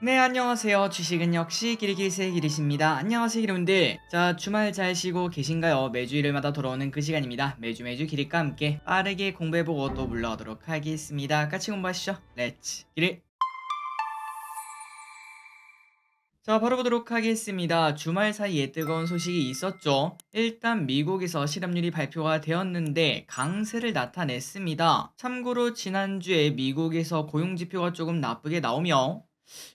네, 안녕하세요. 주식은 역시 길이길새 길이십니다. 안녕하세요, 여러분들. 자, 주말 잘 쉬고 계신가요? 매주 일요일마다 돌아오는 그 시간입니다. 매주 길이과 함께 빠르게 공부해보고 또 물러가도록 하겠습니다. 같이 공부하시죠. 렛츠 길이. 자, 바로 보도록 하겠습니다. 주말 사이에 뜨거운 소식이 있었죠. 일단 미국에서 실업률이 발표가 되었는데 강세를 나타냈습니다. 참고로 지난주에 미국에서 고용지표가 조금 나쁘게 나오며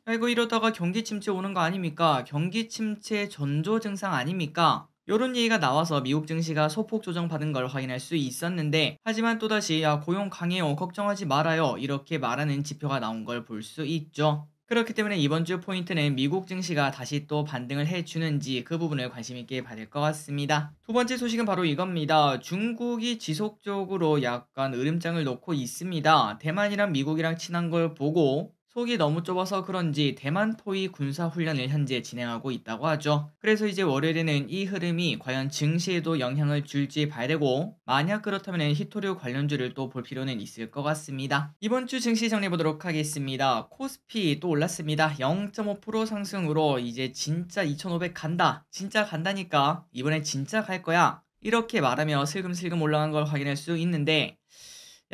아이고 이러다가 경기 침체 오는 거 아닙니까? 경기 침체 전조 증상 아닙니까? 요런 얘기가 나와서 미국 증시가 소폭 조정받은 걸 확인할 수 있었는데 하지만 또다시 야 고용 강해요 걱정하지 말아요 이렇게 말하는 지표가 나온 걸 볼 수 있죠. 그렇기 때문에 이번 주 포인트는 미국 증시가 다시 또 반등을 해주는지 그 부분을 관심 있게 봐야 될 것 같습니다. 두 번째 소식은 바로 이겁니다. 중국이 지속적으로 약간 으름장을 놓고 있습니다. 대만이랑 미국이랑 친한 걸 보고 속이 너무 좁아서 그런지 대만 포위 군사훈련을 현재 진행하고 있다고 하죠. 그래서 이제 월요일에는 이 흐름이 과연 증시에도 영향을 줄지 봐야 되고 만약 그렇다면 히토류 관련주를 또 볼 필요는 있을 것 같습니다. 이번 주 증시 정리해 보도록 하겠습니다. 코스피 또 올랐습니다. 0.5% 상승으로 이제 진짜 2500 간다. 진짜 간다니까. 이번엔 진짜 갈 거야. 이렇게 말하며 슬금슬금 올라간 걸 확인할 수 있는데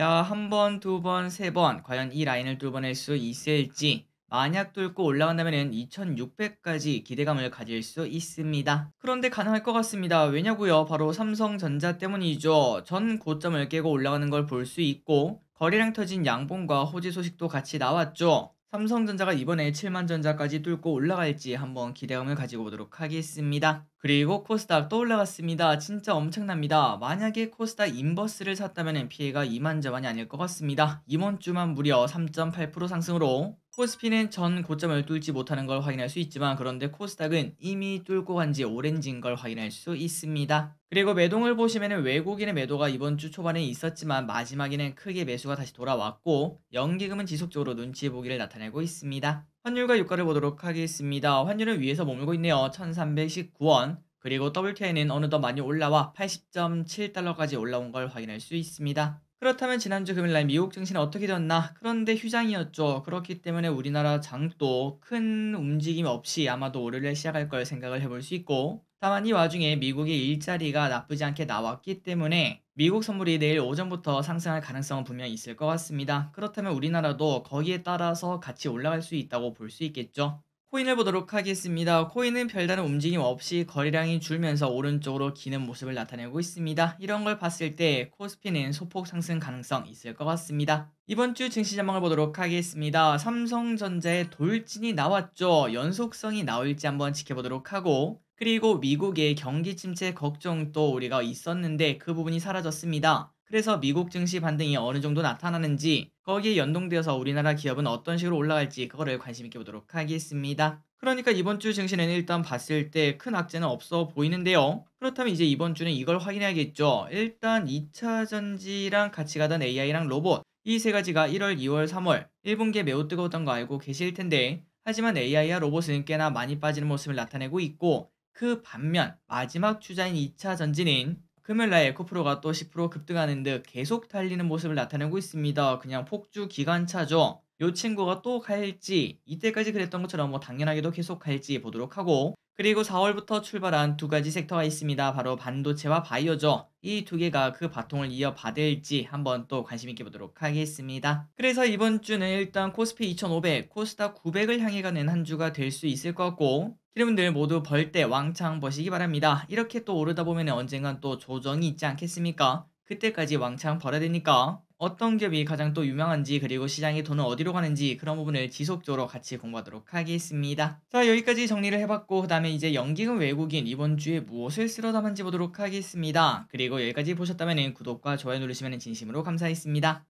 야, 한 번, 두 번, 세 번, 과연 이 라인을 뚫어낼 수 있을지, 만약 뚫고 올라간다면 2600까지 기대감을 가질 수 있습니다. 그런데 가능할 것 같습니다. 왜냐고요? 바로 삼성전자 때문이죠. 전 고점을 깨고 올라가는 걸 볼 수 있고, 거래량 터진 양봉과 호재 소식도 같이 나왔죠. 삼성전자가 이번에 7만 전자까지 뚫고 올라갈지 한번 기대감을 가지고 보도록 하겠습니다. 그리고 코스닥 또 올라갔습니다. 진짜 엄청납니다. 만약에 코스닥 인버스를 샀다면 피해가 이만저만이 아닐 것 같습니다. 이번 주만 무려 3.8% 상승으로 코스피는 전 고점을 뚫지 못하는 걸 확인할 수 있지만 그런데 코스닥은 이미 뚫고 간지 오랜지인 걸 확인할 수 있습니다. 그리고 매동을 보시면 외국인의 매도가 이번 주 초반에 있었지만 마지막에는 크게 매수가 다시 돌아왔고 연기금은 지속적으로 눈치 보기를 나타내고 있습니다. 환율과 유가를 보도록 하겠습니다. 환율은 위에서 머물고 있네요. 1319원. 그리고 WTI는 어느덧 많이 올라와 80.7달러까지 올라온 걸 확인할 수 있습니다. 그렇다면 지난주 금요일날 미국 증시는 어떻게 되었나? 그런데 휴장이었죠. 그렇기 때문에 우리나라 장도 큰 움직임 없이 아마도 월요일에 시작할 걸 생각을 해볼 수 있고 다만 이 와중에 미국의 일자리가 나쁘지 않게 나왔기 때문에 미국 선물이 내일 오전부터 상승할 가능성은 분명히 있을 것 같습니다. 그렇다면 우리나라도 거기에 따라서 같이 올라갈 수 있다고 볼 수 있겠죠. 코인을 보도록 하겠습니다. 코인은 별다른 움직임 없이 거래량이 줄면서 오른쪽으로 기는 모습을 나타내고 있습니다. 이런 걸 봤을 때 코스피는 소폭 상승 가능성 있을 것 같습니다. 이번 주 증시 전망을 보도록 하겠습니다. 삼성전자의 돌진이 나왔죠. 연속성이 나올지 한번 지켜보도록 하고 그리고 미국의 경기 침체 걱정도 우리가 있었는데 그 부분이 사라졌습니다. 그래서 미국 증시 반등이 어느 정도 나타나는지 거기에 연동되어서 우리나라 기업은 어떤 식으로 올라갈지 그거를 관심 있게 보도록 하겠습니다. 그러니까 이번 주 증시는 일단 봤을 때 큰 악재는 없어 보이는데요. 그렇다면 이제 이번 주는 이걸 확인해야겠죠. 일단 2차 전지랑 같이 가던 AI랑 로봇 이 세 가지가 1월, 2월, 3월 1분기에 매우 뜨거웠던 거 알고 계실 텐데 하지만 AI와 로봇은 꽤나 많이 빠지는 모습을 나타내고 있고 그 반면 마지막 주자인 2차 전지는 금요일날 에코프로가 또 10% 급등하는 듯 계속 달리는 모습을 나타내고 있습니다. 그냥 폭주 기관차죠. 요 친구가 또 갈지 이때까지 그랬던 것처럼 뭐 당연하게도 계속 갈지 보도록 하고 그리고 4월부터 출발한 두 가지 섹터가 있습니다. 바로 반도체와 바이오죠. 이 두 개가 그 바통을 이어받을지 한번 또 관심 있게 보도록 하겠습니다. 그래서 이번 주는 일단 코스피 2500, 코스닥 900을 향해 가는 한 주가 될 수 있을 것 같고 여러분들 모두 벌 때 왕창 버시기 바랍니다. 이렇게 또 오르다 보면 언젠간 또 조정이 있지 않겠습니까? 그때까지 왕창 벌어야 되니까 어떤 기업이 가장 또 유명한지 그리고 시장의 돈은 어디로 가는지 그런 부분을 지속적으로 같이 공부하도록 하겠습니다. 자 여기까지 정리를 해봤고 그 다음에 이제 연기금 외국인 이번 주에 무엇을 쓸어 담은지 보도록 하겠습니다. 그리고 여기까지 보셨다면 구독과 좋아요 누르시면 진심으로 감사하겠습니다.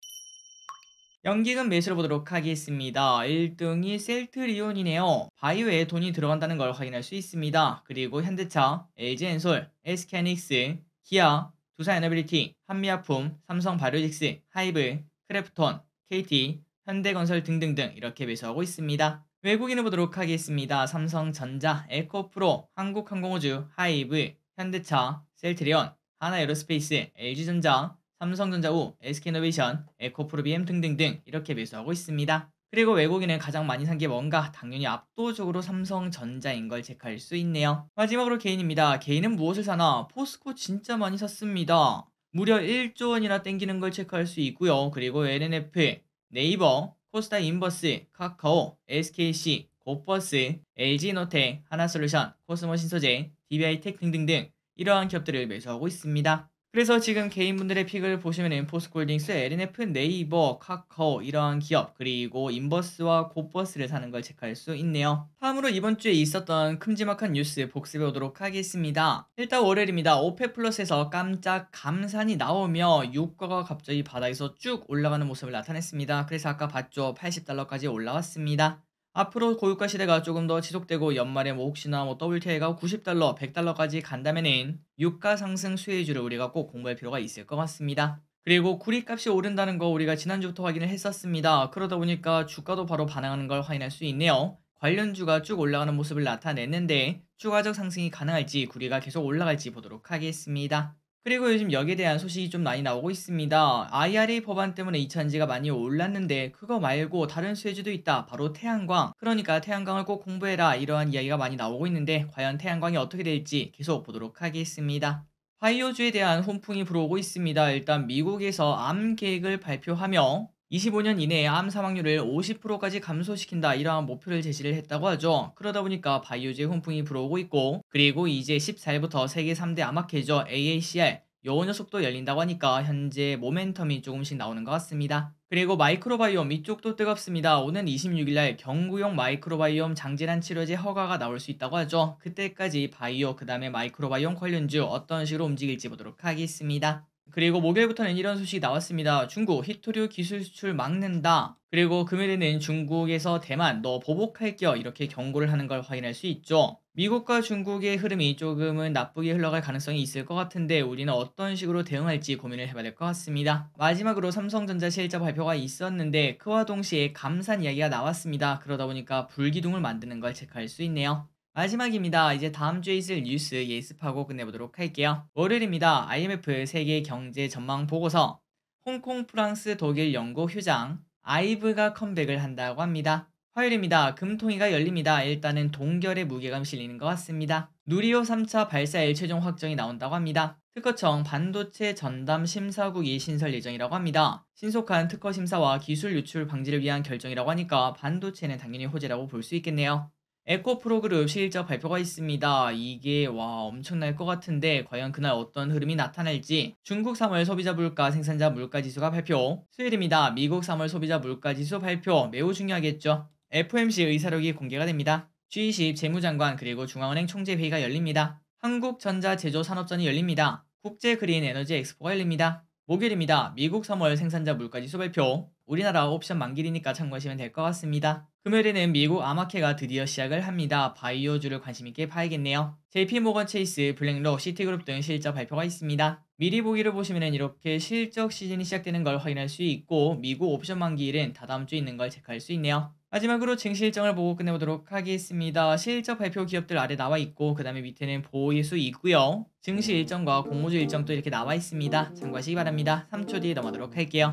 연기금 매수를 보도록 하겠습니다. 1등이 셀트리온이네요. 바이오에 돈이 들어간다는 걸 확인할 수 있습니다. 그리고 현대차, LG엔솔, SK하이닉스, 기아, 두산에너빌리티, 한미약품, 삼성바이오직스, 하이브, 크래프톤, KT, 현대건설 등등등 이렇게 매수하고 있습니다. 외국인을 보도록 하겠습니다. 삼성전자, 에코프로, 한국항공우주, 하이브, 현대차, 셀트리온, 하나에어로스페이스, LG전자, 삼성전자 우, SK이노베이션, 에코프로비엠 등등등 이렇게 매수하고 있습니다. 그리고 외국인은 가장 많이 산 게 뭔가? 당연히 압도적으로 삼성전자인 걸 체크할 수 있네요. 마지막으로 개인입니다. 개인은 무엇을 사나? 포스코 진짜 많이 샀습니다. 무려 1조 원이나 땡기는 걸 체크할 수 있고요. 그리고 LNF, 네이버, 코스닥 인버스, 카카오, SKC, 고버스, LG노텍, 하나솔루션, 코스모신소재, DB하이텍 등등등 이러한 기업들을 매수하고 있습니다. 그래서 지금 개인분들의 픽을 보시면은 포스코홀딩스, LNF, 네이버, 카카오 이러한 기업 그리고 인버스와 고버스를 사는 걸 체크할 수 있네요. 다음으로 이번 주에 있었던 큼지막한 뉴스 복습해 오도록 하겠습니다. 일단 월요일입니다. 오페 플러스에서 깜짝 감산이 나오며 유가가 갑자기 바닥에서 쭉 올라가는 모습을 나타냈습니다. 그래서 아까 봤죠? 80달러까지 올라왔습니다. 앞으로 고유가 시대가 조금 더 지속되고 연말에 뭐 혹시나 뭐 WTI가 90달러, 100달러까지 간다면은 유가 상승 수혜주를 우리가 꼭 공부할 필요가 있을 것 같습니다. 그리고 구리값이 오른다는 거 우리가 지난주부터 확인을 했었습니다. 그러다 보니까 주가도 바로 반응하는 걸 확인할 수 있네요. 관련주가 쭉 올라가는 모습을 나타냈는데 추가적 상승이 가능할지 구리가 계속 올라갈지 보도록 하겠습니다. 그리고 요즘 여기에 대한 소식이 좀 많이 나오고 있습니다. IRA 법안 때문에 이차전지가 많이 올랐는데 그거 말고 다른 수혜주도 있다. 바로 태양광. 그러니까 태양광을 꼭 공부해라. 이러한 이야기가 많이 나오고 있는데 과연 태양광이 어떻게 될지 계속 보도록 하겠습니다. 바이오주에 대한 훈풍이 불어오고 있습니다. 일단 미국에서 암 계획을 발표하며 25년 이내에 암 사망률을 50%까지 감소시킨다 이러한 목표를 제시를 했다고 하죠. 그러다 보니까 바이오주의 훈풍이 불어오고 있고 그리고 이제 14일부터 세계 3대 암학회죠. AACR 요 녀석도 열린다고 하니까 현재 모멘텀이 조금씩 나오는 것 같습니다. 그리고 마이크로바이옴 이쪽도 뜨겁습니다. 오는 26일날 경구용 마이크로바이옴 장질환 치료제 허가가 나올 수 있다고 하죠. 그때까지 바이오 그 다음에 마이크로바이옴 관련주 어떤 식으로 움직일지 보도록 하겠습니다. 그리고 목요일부터는 이런 소식이 나왔습니다. 중국 히토류 기술 수출 막는다. 그리고 금요일에는 중국에서 대만 너 보복할겨 이렇게 경고를 하는 걸 확인할 수 있죠. 미국과 중국의 흐름이 조금은 나쁘게 흘러갈 가능성이 있을 것 같은데 우리는 어떤 식으로 대응할지 고민을 해봐야 될 것 같습니다. 마지막으로 삼성전자 실적 발표가 있었는데 그와 동시에 감산 이야기가 나왔습니다. 그러다 보니까 불기둥을 만드는 걸 체크할 수 있네요. 마지막입니다. 이제 다음 주에 있을 뉴스 예습하고 끝내보도록 할게요. 월요일입니다. IMF 세계 경제 전망 보고서, 홍콩, 프랑스, 독일, 영국 휴장, 아이브가 컴백을 한다고 합니다. 화요일입니다. 금통위가 열립니다. 일단은 동결의 무게감 실리는 것 같습니다. 누리호 3차 발사일 최종 확정이 나온다고 합니다. 특허청 반도체 전담 심사국이 신설 예정이라고 합니다. 신속한 특허 심사와 기술 유출 방지를 위한 결정이라고 하니까 반도체는 당연히 호재라고 볼 수 있겠네요. 에코프로그룹 실적 발표가 있습니다. 이게 엄청날 것 같은데 과연 그날 어떤 흐름이 나타날지. 중국 3월 소비자 물가 생산자 물가 지수가 발표. 수요일입니다. 미국 3월 소비자 물가 지수 발표 매우 중요하겠죠. FOMC 의사록이 공개가 됩니다. G20 재무장관 그리고 중앙은행 총재회의가 열립니다. 한국전자제조산업전이 열립니다. 국제 그린 에너지 엑스포가 열립니다. 목요일입니다. 미국 3월 생산자 물가지수 발표. 우리나라 옵션 만길이니까 참고하시면 될 것 같습니다. 금요일에는 미국 암학회가 드디어 시작을 합니다. 바이오주를 관심있게 봐야겠네요. JP모건 체이스, 블랙록, 시티그룹 등 실적 발표가 있습니다. 미리 보기를 보시면 이렇게 실적 시즌이 시작되는 걸 확인할 수 있고 미국 옵션 만기일은 다다음 주에 있는 걸 체크할 수 있네요. 마지막으로 증시 일정을 보고 끝내보도록 하겠습니다. 실적 발표 기업들 아래 나와 있고 그 다음에 밑에는 보이수 있고요. 증시 일정과 공모주 일정도 이렇게 나와 있습니다. 참고하시기 바랍니다. 3초 뒤에 넘어가도록 할게요.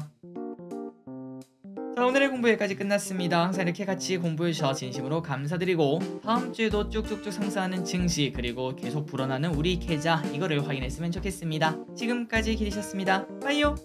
자, 오늘의 공부 여기까지 끝났습니다. 항상 이렇게 같이 공부해주셔서 진심으로 감사드리고 다음 주에도 쭉쭉쭉 상승하는 증시 그리고 계속 불어나는 우리 계좌 이거를 확인했으면 좋겠습니다. 지금까지 기리셨습니다. 빠이요.